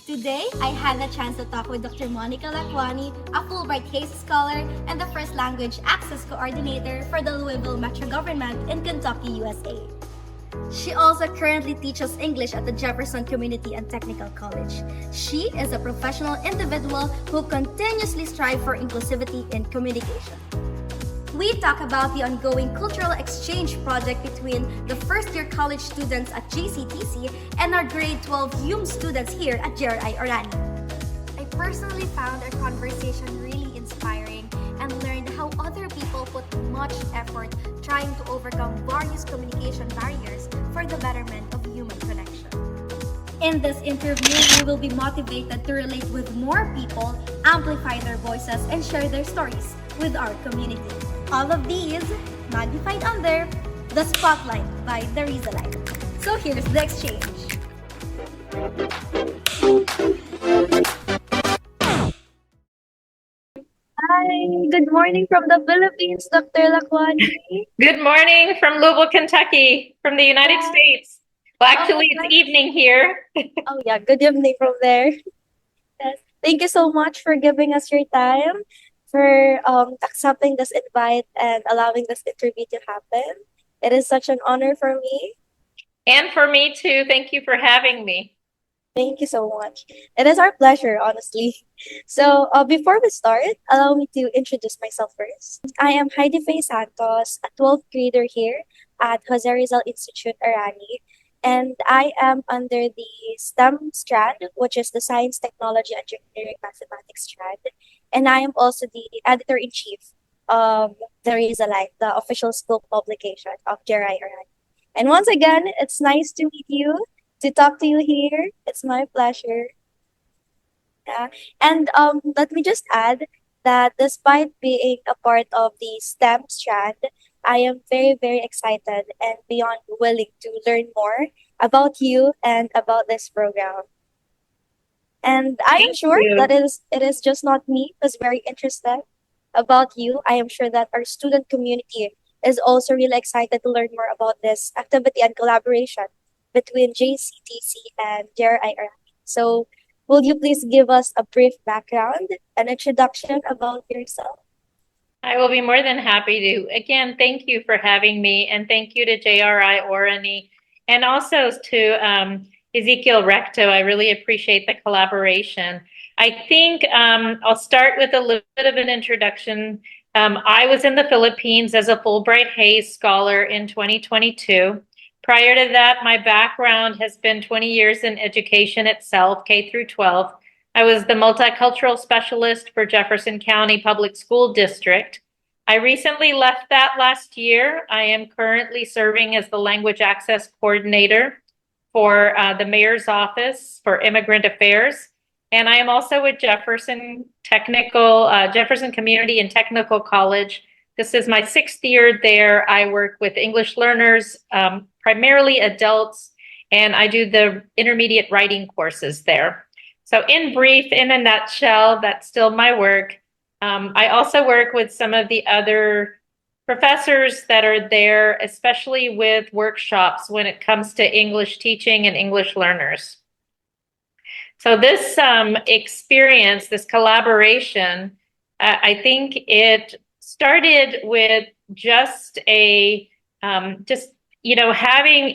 Today, I had the chance to talk with Dr. Monica Lakhwani, a Fulbright Hayes Scholar and the First Language Access Coordinator for the Louisville Metro Government in Kentucky, USA. She also currently teaches English at the Jefferson Community and Technical College. She is a professional individual who continuously strives for inclusivity in communication. We talk about the ongoing cultural exchange project between the first-year college students at JCTC and our grade 12 HUM students here at JRI Orani. I personally found our conversation really inspiring and learned how other people put much effort trying to overcome various communication barriers for the betterment of human connection. In this interview, we will be motivated to relate with more people, amplify their voices, and share their stories with our community. All of these magnified under the spotlight by the Rizalite. So here's the exchange. Hi, good morning from the Philippines, Dr. Lakhwani. Good morning from Louisville, Kentucky, from the United States. Well, actually, it's evening here. Oh yeah, good evening from there. Yes. Thank you so much for giving us your time, for accepting this invite and allowing this interview to happen. It is such an honor for me. And for me too. Thank you for having me. Thank you so much. It is our pleasure, honestly. So, before we start, allow me to introduce myself first. I am Haidy Phey Santos, a 12th grader here at Jose Rizal Institute, Arani, and I am under the STEM strand, which is the Science, Technology, Engineering, Mathematics strand, and I am also the editor-in-chief of the Rizalite, the official school publication of JRI Arani. And once again, it's nice to meet you, to talk to you here. It's my pleasure. Yeah. And let me just add that despite being a part of the STEM strand, I am very, very excited and beyond willing to learn more about you and about this program. And I am Thank sure you. that it is just not me who's very interested about you. I am sure that our student community is also really excited to learn more about this activity and collaboration between JCTC and JRIR. So, will you please give us a brief background, an introduction about yourself? I will be more than happy to. Again, thank you for having me, and thank you to JRI Orani, and also to Ezekiel Recto. I really appreciate the collaboration. I think I'll start with a little bit of an introduction. I was in the Philippines as a Fulbright Hayes Scholar in 2022. Prior to that, my background has been 20 years in education itself, K through 12. I was the multicultural specialist for Jefferson County Public School District. I recently left that last year. I am currently serving as the language access coordinator for the mayor's office for immigrant affairs. And I am also with Jefferson Community and Technical College. This is my 6th year there. I work with English learners, primarily adults, and I do the intermediate writing courses there. So in brief, in a nutshell, that's still my work. I also work with some of the other professors that are there, especially with workshops when it comes to English teaching and English learners. So this experience, this collaboration, I think it started with just having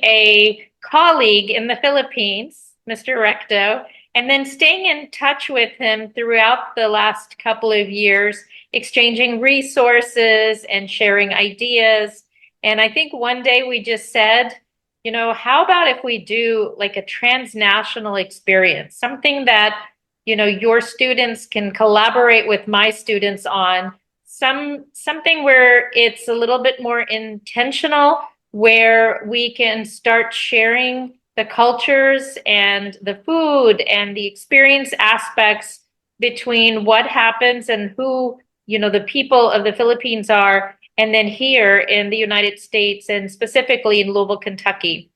a colleague in the Philippines, Mr. Recto, and then staying in touch with him throughout the last couple of years, exchanging resources and sharing ideas. And I think one day we just said, how about if we do like a transnational experience, something that, your students can collaborate with my students on, something where it's a little bit more intentional, where we can start sharing the cultures and the food and the experience aspects between what happens and who, the people of the Philippines are, and then here in the United States and specifically in Louisville, Kentucky.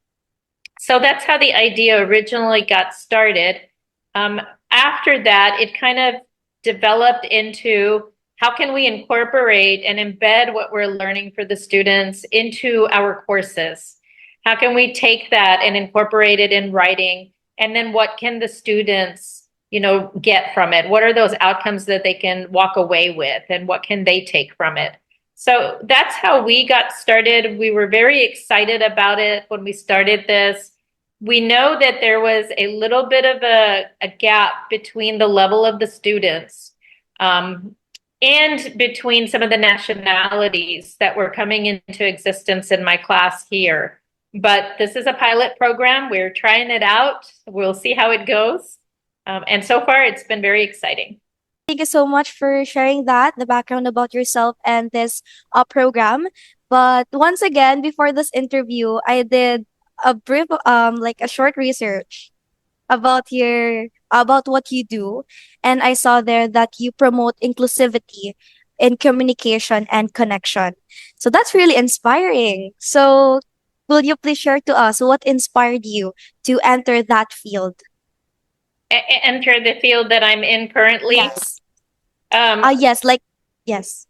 So that's how the idea originally got started. After that, it kind of developed into how can we incorporate and embed what we're learning for the students into our courses? How can we take that and incorporate it in writing? And then what can the students get from it? What are those outcomes that they can walk away with, and what can they take from it? So that's how we got started. We were very excited about it when we started this. We know that there was a little bit of a gap between the level of the students, and between some of the nationalities that were coming into existence in my class here. But this is a pilot program. We're trying it out. We'll see how it goes. And so far, it's been very exciting. Thank you so much for sharing that, the background about yourself and this program. But once again, before this interview, I did a brief, like a short research about what you do, and I saw there that you promote inclusivity in communication and connection. So that's really inspiring. So will you please share to us what inspired you to enter that field? Enter the field that I'm in currently. Yes. Yes. Yes.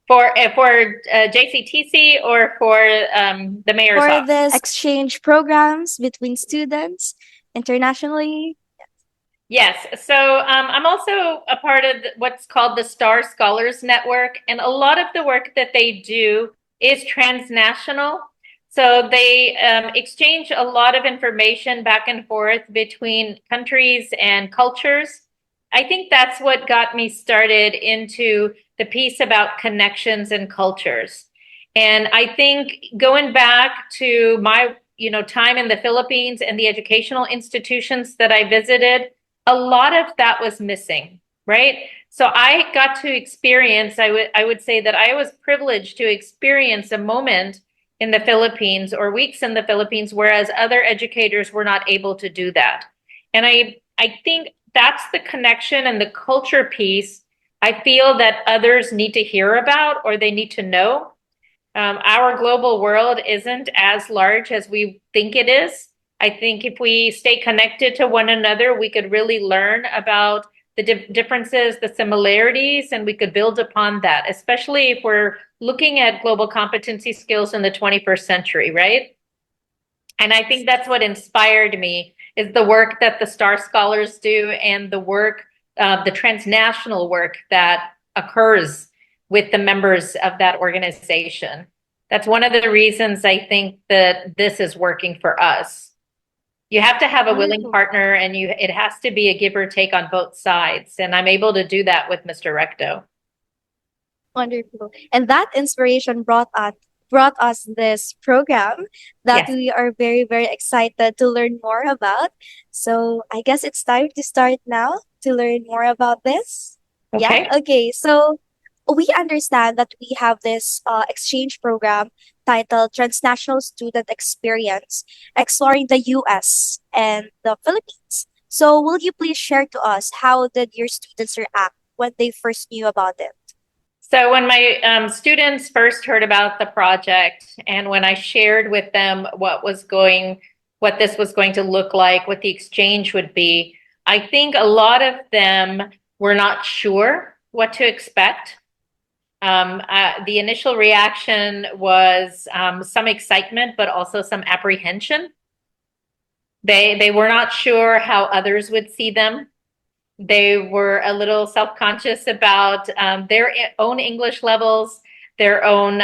For JCTC or for the mayor's For office? this exchange programs between students internationally. Yes. So I'm also a part of what's called the Star Scholars Network, and a lot of the work that they do is transnational. So they exchange a lot of information back and forth between countries and cultures. I think that's what got me started into the piece about connections and cultures. And I think going back to my time in the Philippines and the educational institutions that I visited, a lot of that was missing, right? So I got to experience, I would say that I was privileged to experience a moment in the Philippines or weeks in the Philippines, whereas other educators were not able to do that. And I think that's the connection and the culture piece I feel that others need to hear about or they need to know. Our global world isn't as large as we think it is. I think if we stay connected to one another, we could really learn about the differences, the similarities, and we could build upon that, especially if we're looking at global competency skills in the 21st century, right? And I think that's what inspired me is the work that the Star Scholars do and the work, the transnational work that occurs with the members of that organization. That's one of the reasons I think that this is working for us. You have to have a willing Wonderful. partner, and it has to be a give or take on both sides. And I'm able to do that with Mr. Recto. Wonderful. And that inspiration brought us this program that Yes. we are very, very excited to learn more about. So I guess it's time to start now to learn more about this. Yeah. Okay. Okay. So we understand that we have this exchange program titled Transnational Student Experience, exploring the U.S. and the Philippines. So will you please share to us how did your students react when they first knew about it? So when my students first heard about the project, and when I shared with them what this was going to look like, what the exchange would be, I think a lot of them were not sure what to expect. The initial reaction was some excitement, but also some apprehension. They were not sure how others would see them. They were a little self-conscious about their own English levels, their own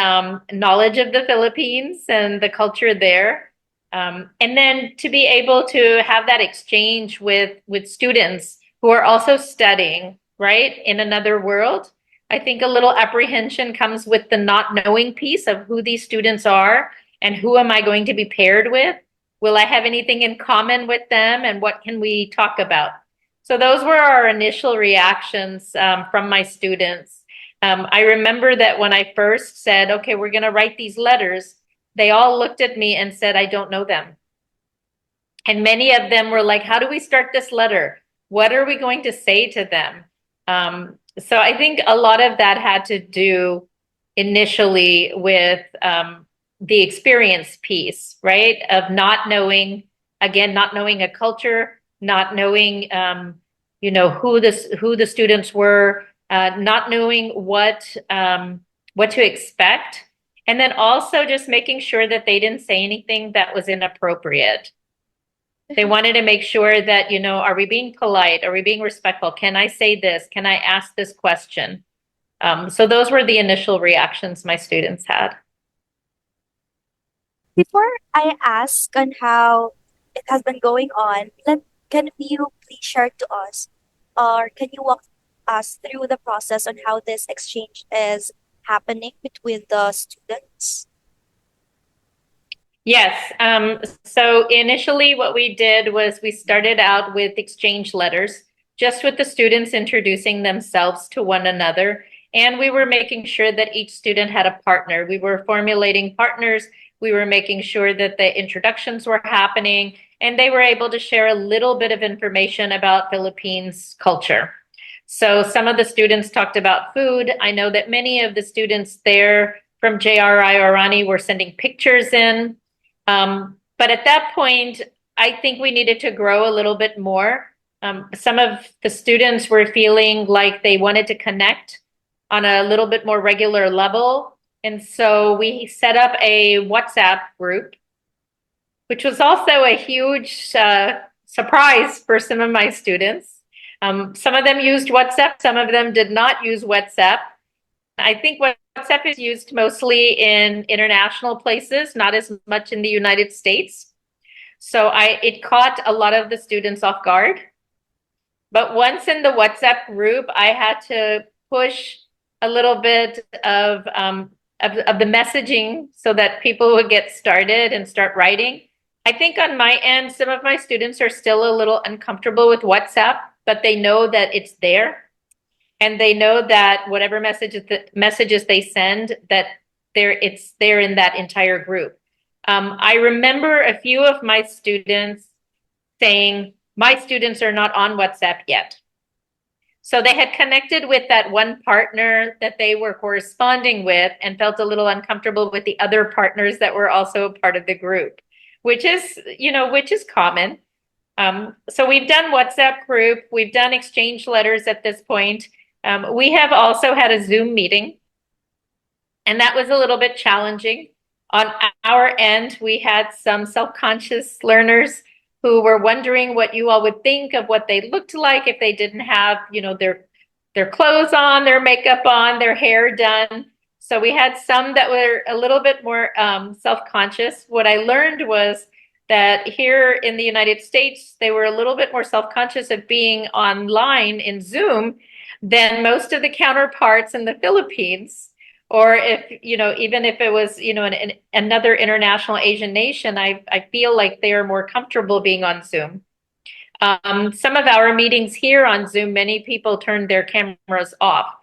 knowledge of the Philippines and the culture there. And then to be able to have that exchange with students who are also studying, right, in another world. I think a little apprehension comes with the not knowing piece of who these students are and who am I going to be paired with? Will I have anything in common with them, and what can we talk about? So those were our initial reactions from my students. I remember that when I first said, okay, we're going to write these letters, they all looked at me and said, I don't know them. And many of them were like, how do we start this letter? What are we going to say to them? So I think a lot of that had to do initially with the experience piece, right? Of not knowing, again, not knowing a culture, not knowing, who the students were, not knowing what to expect, and then also just making sure that they didn't say anything that was inappropriate. They wanted to make sure that, are we being polite? Are we being respectful? Can I say this? Can I ask this question? So those were the initial reactions my students had. Before I ask on how it has been going on, can you please share to us, or can you walk us through the process on how this exchange is happening between the students? Yes. So initially, what we did was we started out with exchange letters, just with the students introducing themselves to one another. And we were making sure that each student had a partner. We were formulating partners. We were making sure that the introductions were happening and they were able to share a little bit of information about Philippines culture. So some of the students talked about food. I know that many of the students there from JRI Orani were sending pictures in. But at that point, I think we needed to grow a little bit more. Some of the students were feeling like they wanted to connect on a little bit more regular level. And so we set up a WhatsApp group, which was also a huge surprise for some of my students. Some of them used WhatsApp, some of them did not use WhatsApp. I think WhatsApp is used mostly in international places, not as much in the United States. So it caught a lot of the students off guard. But once in the WhatsApp group, I had to push a little bit of the messaging so that people would get started and start writing. I think on my end, some of my students are still a little uncomfortable with WhatsApp, but they know that it's there. And they know that whatever messages they send, that it's there in that entire group. I remember a few of my students saying, my students are not on WhatsApp yet. So they had connected with that one partner that they were corresponding with and felt a little uncomfortable with the other partners that were also a part of the group, which is common. So we've done WhatsApp group, we've done exchange letters at this point. We have also had a Zoom meeting, and that was a little bit challenging. On our end, we had some self-conscious learners who were wondering what you all would think of what they looked like if they didn't have, their clothes on, their makeup on, their hair done. So we had some that were a little bit more self-conscious. What I learned was that here in the United States, they were a little bit more self-conscious of being online in Zoom than most of the counterparts in the Philippines. Or if, even if it was, another international Asian nation, I feel like they are more comfortable being on Zoom. Some of our meetings here on Zoom, many people turned their cameras off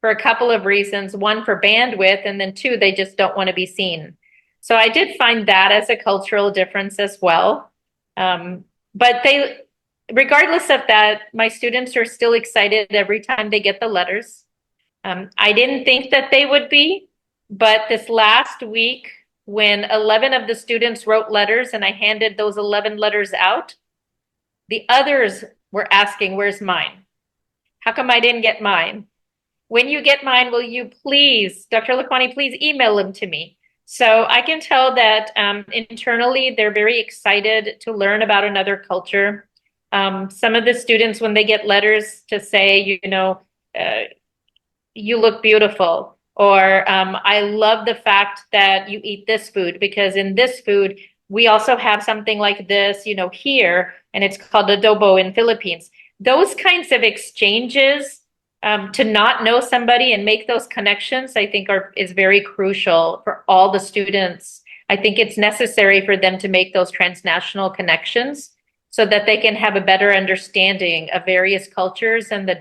for a couple of reasons. One, for bandwidth, and then two, they just don't want to be seen. So I did find that as a cultural difference as well. But regardless of that, my students are still excited every time they get the letters. I didn't think that they would be, but this last week, when 11 of the students wrote letters and I handed those 11 letters out, the others were asking, where's mine? How come I didn't get mine? When you get mine, will you please, Dr. Lakhwani, please email them to me. So I can tell that internally, they're very excited to learn about another culture. Some of the students, when they get letters to say, you look beautiful, or I love the fact that you eat this food, because in this food, we also have something like this, here, and it's called adobo in Philippines. Those kinds of exchanges, to not know somebody and make those connections, I think is very crucial for all the students. I think it's necessary for them to make those transnational connections so that they can have a better understanding of various cultures and the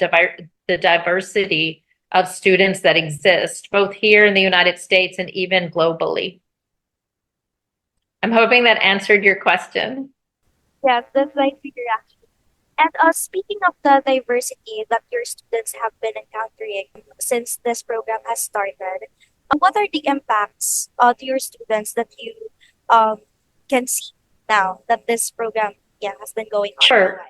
diversity of students that exist, both here in the United States and even globally. I'm hoping that answered your question. Yes, that's my figure actually. And speaking of the diversity that your students have been encountering since this program has started, what are the impacts to your students that you can see now that this program has been going on? Sure.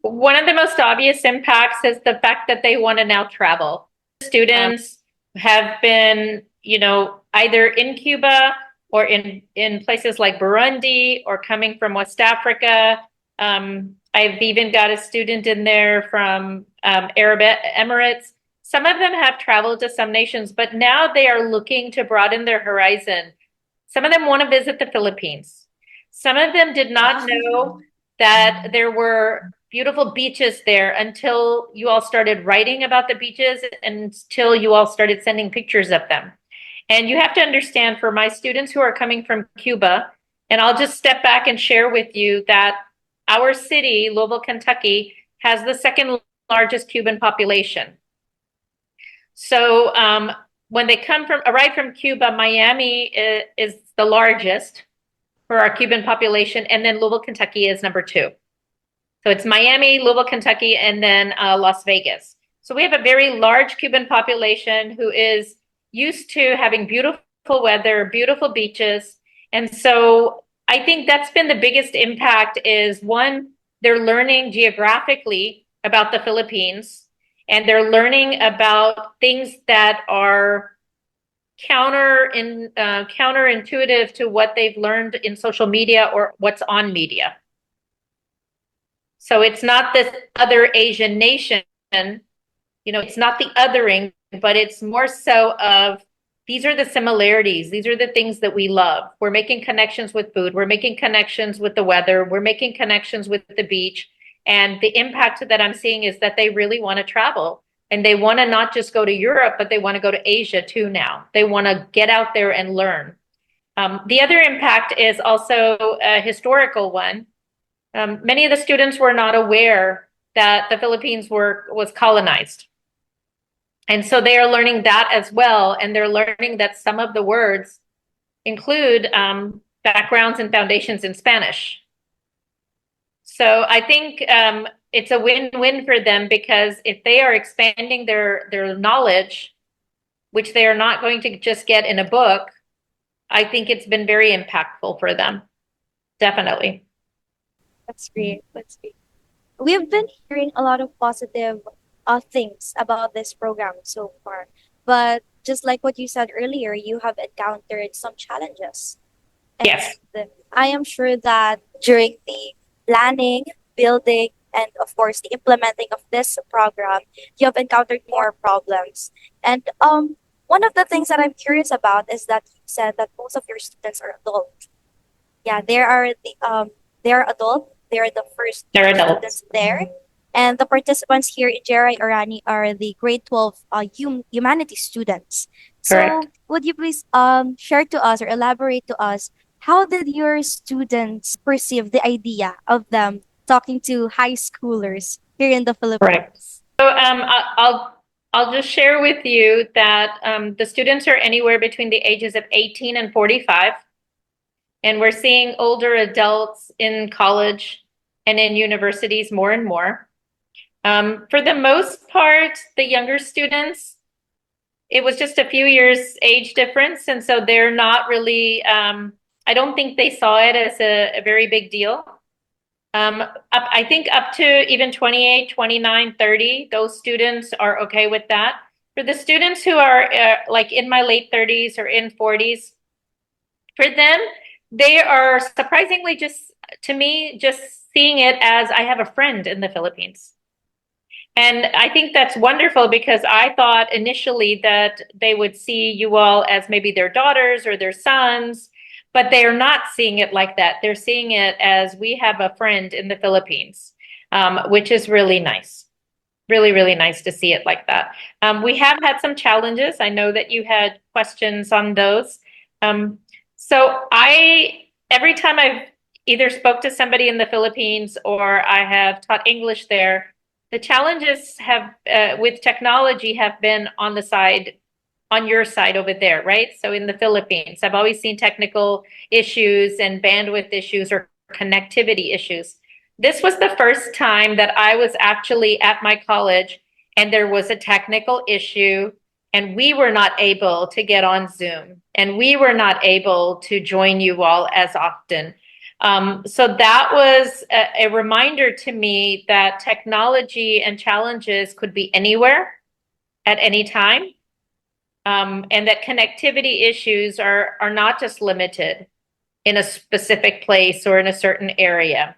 One of the most obvious impacts is the fact that they want to now travel. Students have been, either in Cuba or in places like Burundi or coming from West Africa I've even got a student in there from Arab Emirates. Some of them have traveled to some nations, but now they are looking to broaden their horizon. Some of them want to visit the Philippines. Some of them did not know that there were beautiful beaches there until you all started writing about the beaches and until you all started sending pictures of them. And you have to understand, for my students who are coming from Cuba, and I'll just step back and share with you that our city, Louisville, Kentucky, has the second largest Cuban population. So when they arrive from Cuba, Miami is the largest for our Cuban population, and then Louisville, Kentucky is number 2. So it's Miami, Louisville, Kentucky, and then Las Vegas. So we have a very large Cuban population who is used to having beautiful weather, beautiful beaches. And so I think that's been the biggest impact is, one, they're learning geographically about the Philippines, and they're learning about things that are counterintuitive to what they've learned in social media or what's on media. So it's not this other Asian nation, it's not the othering, but it's more so of, these are the similarities. These are the things that we love. We're making connections with food. We're making connections with the weather. We're making connections with the beach. And the impact that I'm seeing is that they really want to travel. And they want to not just go to Europe, but they want to go to Asia too now. They want to get out there and learn. The other impact is also a historical one. Many of the students were not aware that the Philippines was colonized. And so they are learning that as well. And they're learning that some of the words include backgrounds and foundations in Spanish. So I think it's a win-win for them, because if they are expanding their knowledge, which they are not going to just get in a book, I think it's been very impactful for them. Definitely. That's great. That's great. We've been hearing a lot of positive things about this program so far, but just like what you said earlier, you have encountered some challenges. Yes. And I am sure that during the planning, building, and of course the implementing of this program, you have encountered more problems. And one of the things that I'm curious about is that you said that most of your students are adult. Yeah, they are adult. They are the first They're students adults. there. And the participants here in JRI Arani are the grade 12 humanities students. So Correct. would you please share to us or elaborate to us, how did your students perceive the idea of them talking to high schoolers here in the Correct. Philippines? So I'll just share with you that the students are anywhere between the ages of 18 and 45. And we're seeing older adults in college and in universities more and more. For the most part, the younger students, it was just a few years age difference. And so they're not really, I don't think they saw it as a very big deal. I think up to even 28, 29, 30, those students are okay with that. For the students who are like in my late 30s or in 40s, for them, they are surprisingly, just to me, just seeing it as, I have a friend in the Philippines. And I think that's wonderful, because I thought initially that they would see you all as maybe their daughters or their sons, but they are not seeing it like that. They're seeing it as, we have a friend in the Philippines, which is really nice. Really, really nice to see it like that. We have had some challenges. I know that you had questions on those. So every time I've either spoke to somebody in the Philippines or I have taught English there, the challenges have with technology have been on your side over there, right? So in the Philippines, I've always seen technical issues and bandwidth issues or connectivity issues. This was the first time that I was actually at my college and there was a technical issue and we were not able to get on Zoom and we were not able to join you all as often. So that was a reminder to me that technology and challenges could be anywhere at any time. And that connectivity issues are not just limited in a specific place or in a certain area.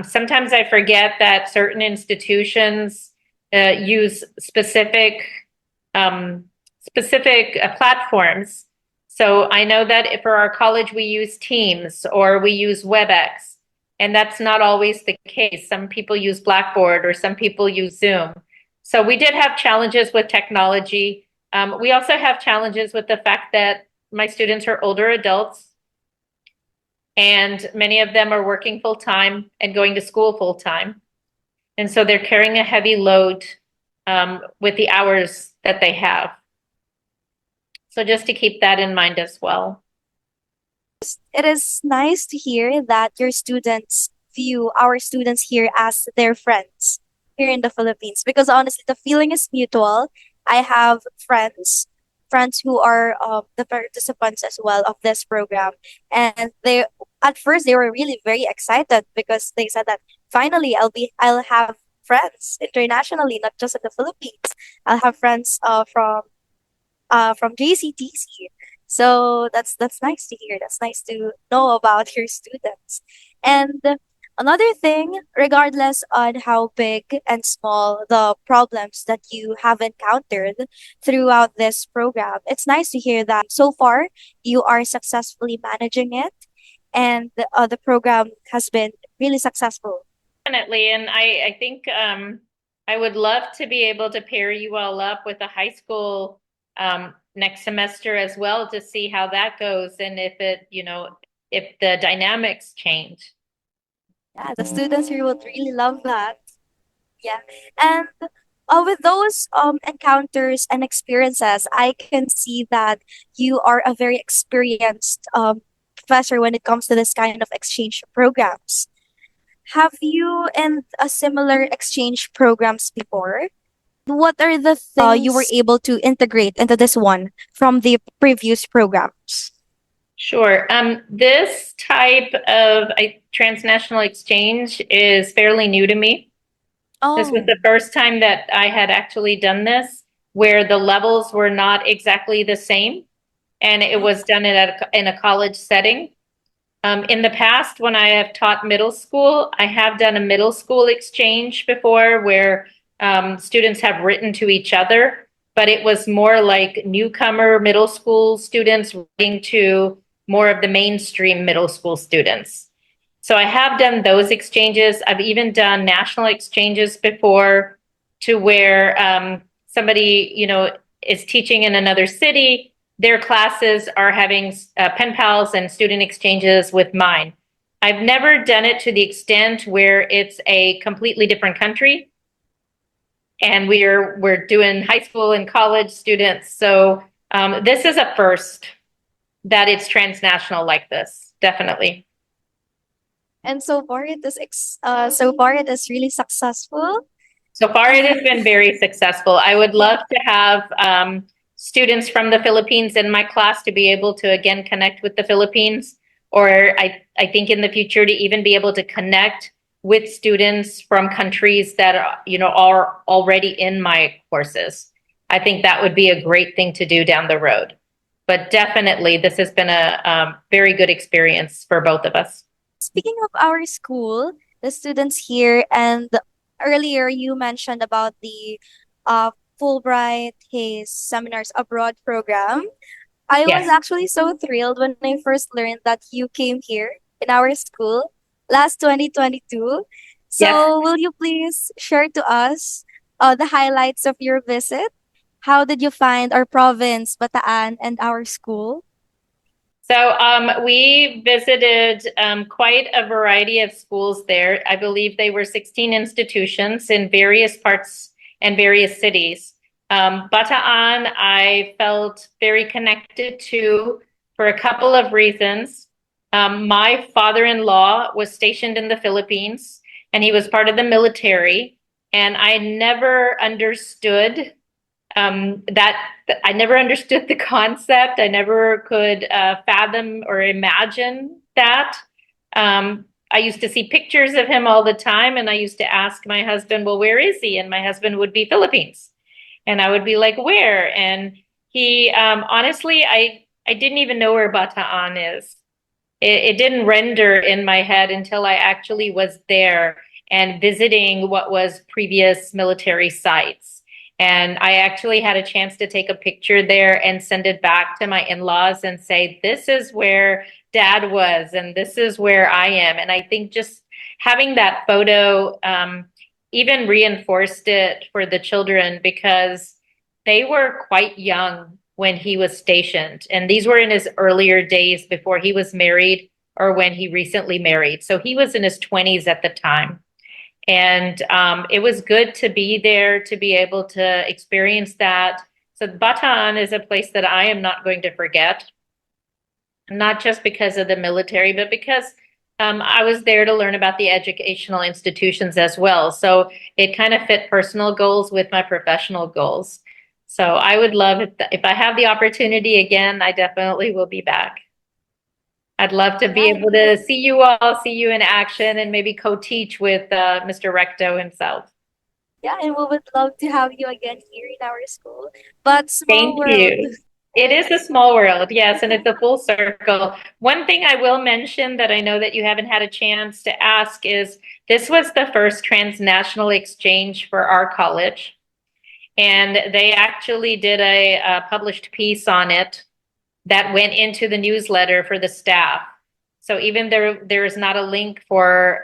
Sometimes I forget that certain institutions use specific platforms. So I know that for our college, we use Teams or we use WebEx, and that's not always the case. Some people use Blackboard or some people use Zoom. So we did have challenges with technology. We also have challenges with the fact that my students are older adults, and many of them are working full time and going to school full time. And so they're carrying a heavy load with the hours that they have. So just to keep that in mind as well. It is nice to hear that your students view our students here as their friends here in the Philippines, because honestly, the feeling is mutual. I have friends who are the participants as well of this program, and they at first they were really very excited because they said that finally I'll have friends internationally, not just in the Philippines. I'll have friends from JCTC. So that's nice to hear. That's nice to know about your students. And another thing, regardless on how big and small the problems that you have encountered throughout this program, it's nice to hear that so far you are successfully managing it, and the program has been really successful. Definitely. And I think I would love to be able to pair you all up with a high school next semester as well to see how that goes and if if the dynamics change. Yeah, the students here would really love that. Yeah. And with those encounters and experiences, I can see that you are a very experienced professor when it comes to this kind of exchange programs. Have you in a similar exchange programs before? What are the things you were able to integrate into this one from the previous programs? Sure. This type of transnational exchange is fairly new to me. This was Oh, the first time that I had actually done this, where the levels were not exactly the same, and it was done in a college setting. In the past, when I have taught middle school, I have done a middle school exchange before where students have written to each other, but it was more like newcomer middle school students writing to more of the mainstream middle school students. So I have done those exchanges. I've even done national exchanges before to where somebody, is teaching in another city. Their classes are having pen pals and student exchanges with mine. I've never done it to the extent where it's a completely different country and we're doing high school and college students. So this is a first that it's transnational like this, definitely. and so far so far it is really successful. So far, it has been very successful. I would Yeah. love to have students from the Philippines in my class to be able to again connect with the Philippines, or I think in the future to even be able to connect with students from countries that are already in my courses. I think that would be a great thing to do down the road. But definitely, this has been a very good experience for both of us. Speaking of our school, the students here, and earlier you mentioned about the uh, Fulbright Hayes Seminars Abroad program. I was Yes. actually so thrilled when I first learned that you came here in our school last 2022. Yes. So, will you please share to us the highlights of your visit? How did you find our province, Bataan, and our school? So we visited quite a variety of schools there. I believe they were 16 institutions in various parts and various cities. Bataan, I felt very connected to for a couple of reasons. My father-in-law was stationed in the Philippines, and he was part of the military, and I never understood that I never understood the concept. I never could fathom or imagine that. I used to see pictures of him all the time, and I used to ask my husband, "Well, where is he?" And my husband would be Philippines, and I would be like, "Where?" And he honestly, I didn't even know where Bataan is. it didn't render in my head until I actually was there and visiting what was previous military sites. And I actually had a chance to take a picture there and send it back to my in-laws and say, this is where Dad was, and this is where I am. And I think just having that photo even reinforced it for the children because they were quite young when he was stationed. And these were in his earlier days before he was married or when he recently married. So he was in his 20s at the time. And it was good to be there, to be able to experience that. So Bataan is a place that I am not going to forget, not just because of the military, but because I was there to learn about the educational institutions as well. So it kind of fit personal goals with my professional goals. So I would love if I have the opportunity again, I definitely will be back. I'd love to be able to see you all, see you in action, and maybe co-teach with Mr. Recto himself. Yeah, and we would love to have you again here in our school. But small Thank world. you. It is a small world, yes, and it's a full circle. One thing I will mention that I know that you haven't had a chance to ask is this was the first transnational exchange for our college, and they actually did a published piece on it that went into the newsletter for the staff. So even there is not a link for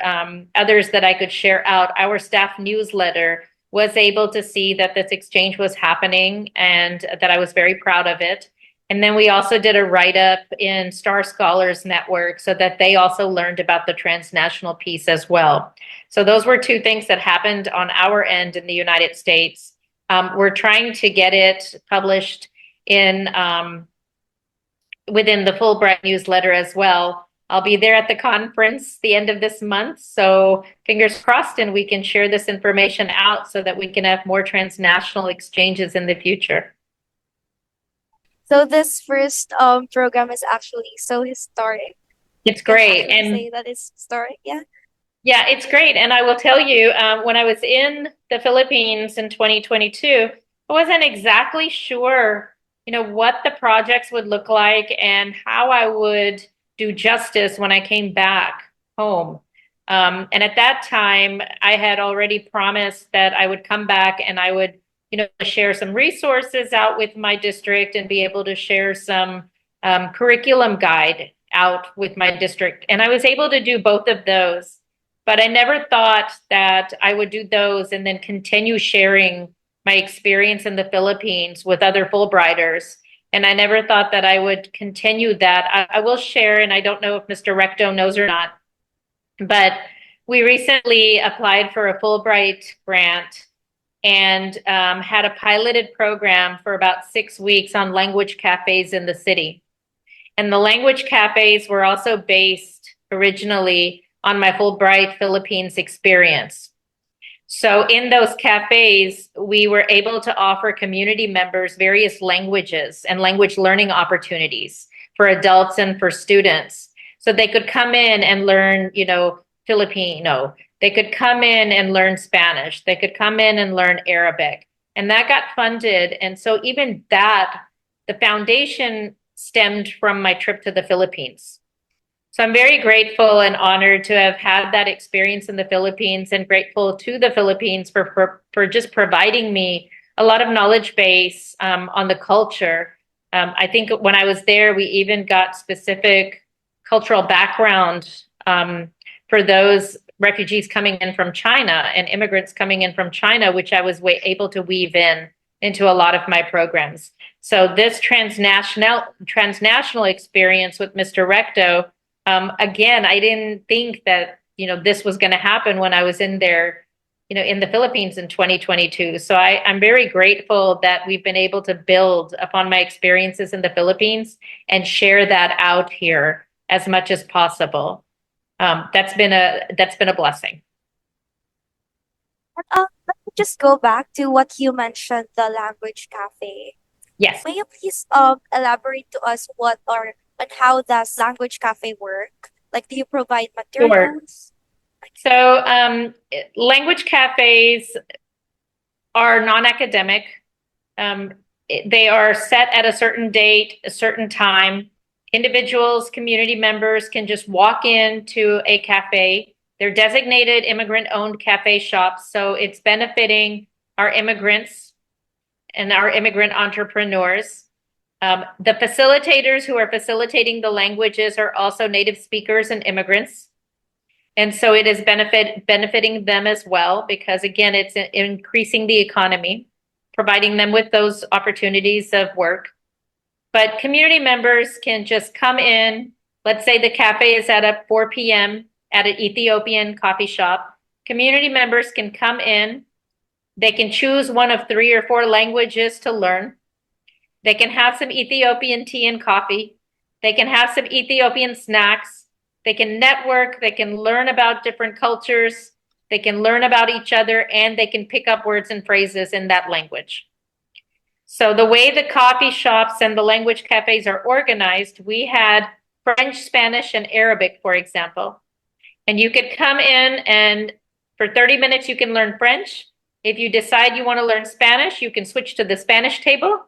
others that I could share out, our staff newsletter was able to see that this exchange was happening and that I was very proud of it. And then we also did a write-up in Star Scholars Network so that they also learned about the transnational piece as well. So those were two things that happened on our end in the United States. We're trying to get it published in within the Fulbright newsletter as well. I'll be there at the conference the end of this month, so fingers crossed, and we can share this information out so that we can have more transnational exchanges in the future. So this first program is actually so historic. It's great. And say that it's historic, yeah. Yeah, it's great. And I will tell you, when I was in the Philippines in 2022, I wasn't exactly sure, what the projects would look like and how I would do justice when I came back home. And at that time, I had already promised that I would come back and I would, share some resources out with my district and be able to share some curriculum guide out with my district. And I was able to do both of those. But I never thought that I would do those and then continue sharing my experience in the Philippines with other Fulbrighters. And I never thought that I would continue that. I will share, and I don't know if Mr. Recto knows or not, but we recently applied for a Fulbright grant and had a piloted program for about 6 weeks on language cafes in the city. And the language cafes were also based originally on my Fulbright Philippines experience. So in those cafes, we were able to offer community members various languages and language learning opportunities for adults and for students. So they could come in and learn, Filipino. They could come in and learn Spanish. They could come in and learn Arabic. And that got funded. And so even that, the foundation stemmed from my trip to the Philippines. So I'm very grateful and honored to have had that experience in the Philippines and grateful to the Philippines for just providing me a lot of knowledge base on the culture. I think when I was there, we even got specific cultural background for those refugees coming in from China and immigrants coming in from China, which I was able to weave into a lot of my programs. So this transnational experience with Mr. Recto, again, I didn't think that, this was going to happen when I was in there, in the Philippines in 2022. So I'm very grateful that we've been able to build upon my experiences in the Philippines and share that out here as much as possible. That's been a blessing. Let me just go back to what you mentioned, the language cafe. Yes. May you please elaborate to us on how does language cafe work? Like, do you provide materials? Sure. So language cafes are non-academic. They are set at a certain date, a certain time, individuals, community members can just walk into a cafe. They're designated immigrant-owned cafe shops, so it's benefiting our immigrants and our immigrant entrepreneurs. The facilitators who are facilitating the languages are also native speakers and immigrants. And so it is benefiting them as well, because again, it's increasing the economy, providing them with those opportunities of work. But community members can just come in. Let's say the cafe is at 4 p.m. at an Ethiopian coffee shop. Community members can come in. They can choose one of 3 or 4 languages to learn. They can have some Ethiopian tea and coffee. They can have some Ethiopian snacks. They can network. They can learn about different cultures. They can learn about each other, and they can pick up words and phrases in that language. So the way the coffee shops and the language cafes are organized, we had French, Spanish, and Arabic, for example. And you could come in, and for 30 minutes, you can learn French. If you decide you want to learn Spanish, you can switch to the Spanish table.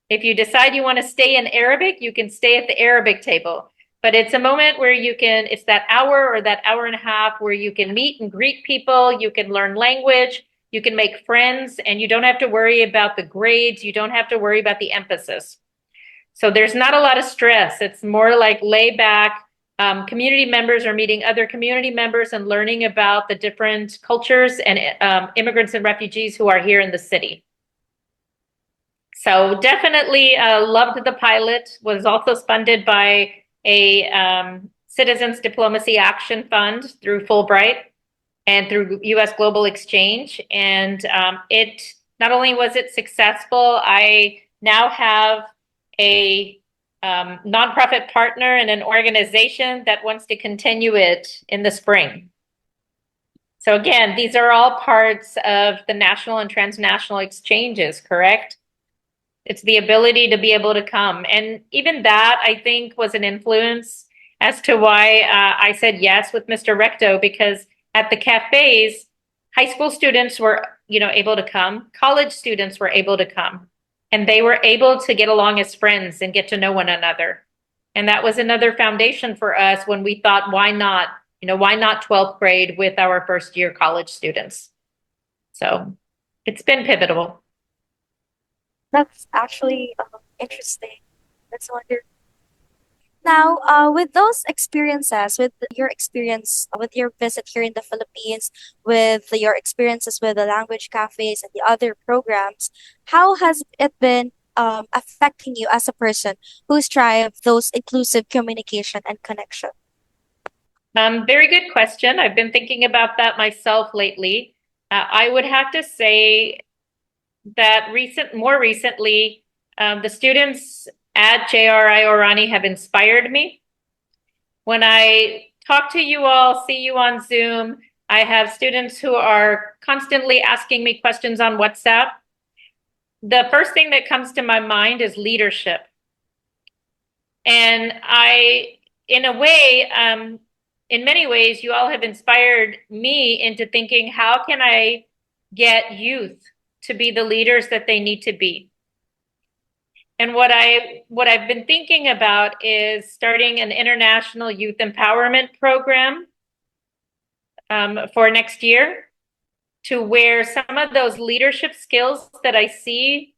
If you decide you want to stay in Arabic, you can stay at the Arabic table. But it's a moment where you can, it's that hour or that hour and a half where you can meet and greet people, you can learn language, you can make friends, and you don't have to worry about the grades, you don't have to worry about the emphasis. So there's not a lot of stress. It's more like lay back. Community members are meeting other community members and learning about the different cultures and immigrants and refugees who are here in the city. So definitely loved the pilot, was also funded by a Citizens Diplomacy Action Fund through Fulbright and through U.S. Global Exchange. And it not only was it successful, I now have a nonprofit partner and an organization that wants to continue it in the spring. So again, these are all parts of the national and transnational exchanges, correct? It's the ability to be able to come. And even that, I think, was an influence as to why I said yes with Mr. Recto, because at the cafes, high school students were, able to come. College students were able to come. And they were able to get along as friends and get to know one another. And that was another foundation for us when we thought, why not 12th grade with our first year college students? So it's been pivotal. That's actually interesting. That's wonderful. Now, with those experiences, with your experience, with your visit here in the Philippines, with your experiences with the language cafes and the other programs, how has it been affecting you as a person who strive those inclusive communication and connection? Very good question. I've been thinking about that myself lately. I would have to say that more recently, the students at JRI Orani have inspired me. When I talk to you all, see you on Zoom, I have students who are constantly asking me questions on WhatsApp. The first thing that comes to my mind is leadership. And in many ways, you all have inspired me into thinking, how can I get youth to be the leaders that they need to be? And what I've been thinking about is starting an international youth empowerment program for next year, to where some of those leadership skills that I see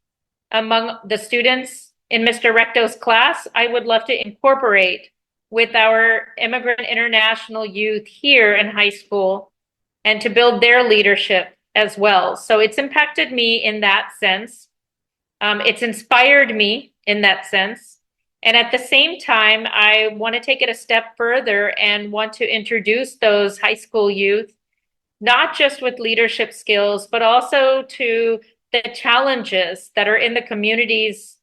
among the students in Mr. Recto's class, I would love to incorporate with our immigrant international youth here in high school, and to build their leadership as well. So it's impacted me in that sense. It's inspired me in that sense. And at the same time, I want to take it a step further and want to introduce those high school youth, not just with leadership skills, but also to the challenges that are in the communities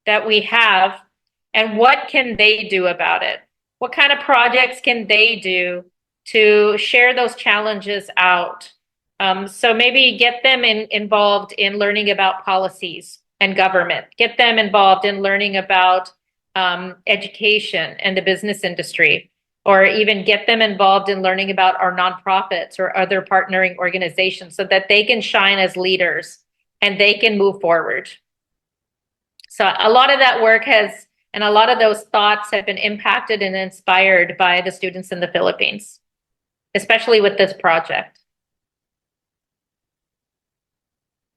that we have, and what can they do about it? What kind of projects can they do to share those challenges out? So maybe get them involved in learning about policies and government, get them involved in learning about education and the business industry, or even get them involved in learning about our nonprofits or other partnering organizations, so that they can shine as leaders and they can move forward. So a lot of that work and And a lot of those thoughts have been impacted and inspired by the students in the Philippines, especially with this project.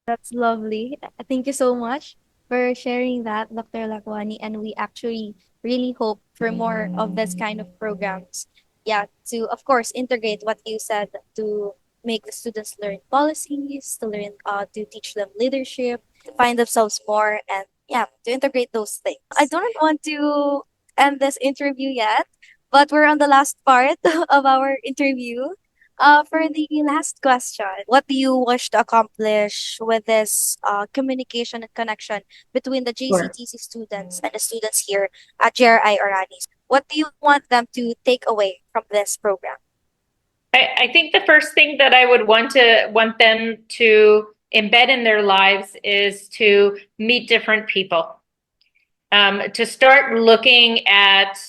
That's lovely. Thank you so much for sharing that, Dr. Lakhwani. And we actually really hope for more of this kind of programs. Yeah, to of course integrate what you said, to make the students learn policies, to learn to teach them leadership, to find themselves more, and yeah, to integrate those things. I don't want to end this interview yet, but we're on the last part of our interview. For the last question, what do you wish to accomplish with this communication and connection between the Sure. JCTC students and the students here at JRI Orani? What do you want them to take away from this program? I think the first thing that I would want them to embed in their lives is to meet different people, to start looking at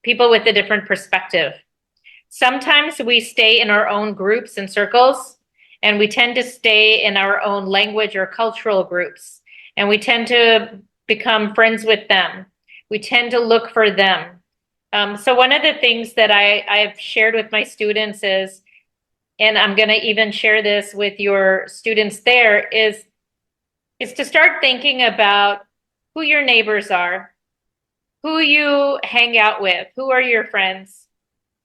people with a different perspective. Sometimes we stay in our own groups and circles, and we tend to stay in our own language or cultural groups, and we tend to become friends with them. We tend to look for them. So one of the things that I've shared with my students is, and I'm going to even share this with your students there, is to start thinking about who your neighbors are, who you hang out with, who are your friends,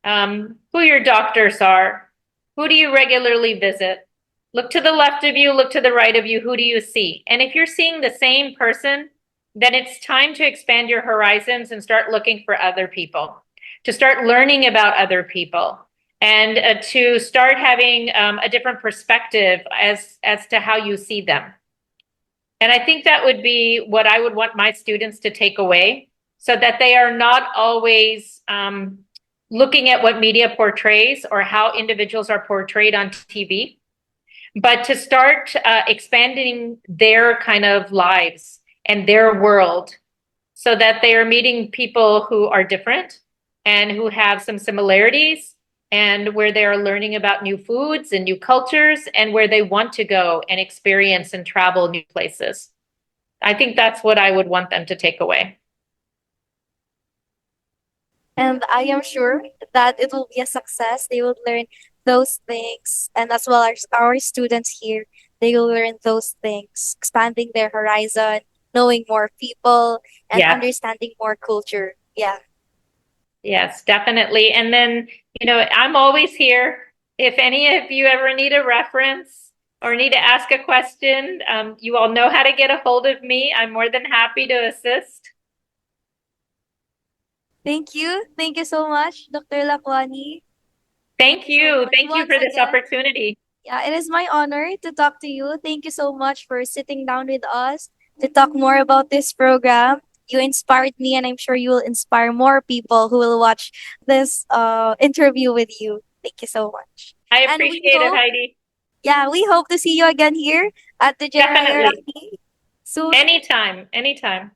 who your doctors are, who do you regularly visit. Look to the left of you, look to the right of you, who do you see? And if you're seeing the same person, then it's time to expand your horizons and start looking for other people, to start learning about other people, and to start having a different perspective as to how you see them. And I think that would be what I would want my students to take away, so that they are not always looking at what media portrays or how individuals are portrayed on TV, but to start expanding their kind of lives and their world, so that they are meeting people who are different and who have some similarities, and where they are learning about new foods and new cultures, and where they want to go and experience and travel new places. I think that's what I would want them to take away. And I am sure that it will be a success. They will learn those things, and as well as our students here, they will learn those things, expanding their horizon, knowing more people, and Yeah. understanding more culture. Yeah. Yes, definitely. And then, I'm always here. If any of you ever need a reference or need to ask a question, you all know how to get a hold of me. I'm more than happy to assist. Thank you. Thank you so much, Dr. Lakhwani. Thank you. much. Thank you Once for this again, opportunity. yeah, it is my honor to talk to you. Thank you so much for sitting down with us to talk more about this program. You inspired me, and I'm sure you will inspire more people who will watch this interview with you. Thank you so much. I And we appreciate it, hope, Heidi. yeah, we hope to see you again here at the Definitely. JRI soon. Anytime, anytime.